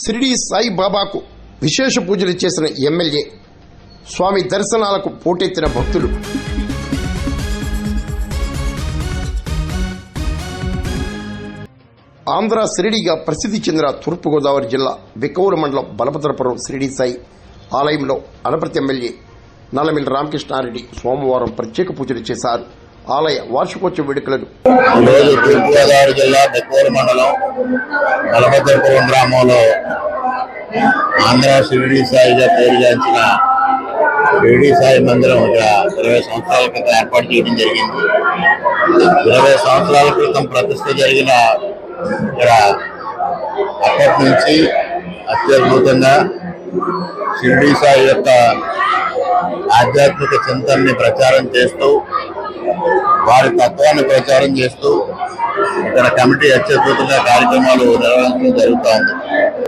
షిరిడి సాయిబాబాకు విశేష పూజలు చేసిన ఎమ్మెల్యే, స్వామి దర్శనాలకు పోటెత్తిన భక్తులు. ఆంధ్ర షిరిడిగా ప్రసిద్ధి చెందిన తూర్పుగోదావరి జిల్లా బిక్కవూరు మండలం బలభద్రపురం షిరిడి సాయి ఆలయంలో అనపర్తి ఎమ్మెల్యే నల్లమిల్లి రామకృష్ణారెడ్డి సోమవారం ప్రత్యేక పూజలు చేశారు. ఆలయ వార్షికోత్సవ వేడుకలను తూర్పుగోదావరి జిల్లా బిక్కవూరు మండలం బలభద్రపురం గ్రామంలో ఆంధ్ర షిరిడి సాయిగా పేరుగాంచిన షిరిడి సాయి మందిరం ఇక్కడ 20 సంవత్సరాల క్రితం ఏర్పాటు చేయడం జరిగింది. 20 సంవత్సరాల క్రితం ప్రతిష్ఠ జరిగిన ఇక్కడ అప్పటి నుంచి అత్యద్భుతంగా షిరిడి సాయి యొక్క ఆధ్యాత్మిక చింతనని ప్రచారం చేస్తూ, వారి తత్వాన్ని ప్రచారం చేస్తూ ఇక్కడ కమిటీ అత్యద్భుతంగా కార్యక్రమాలు నిర్వహించడం జరుగుతోంది.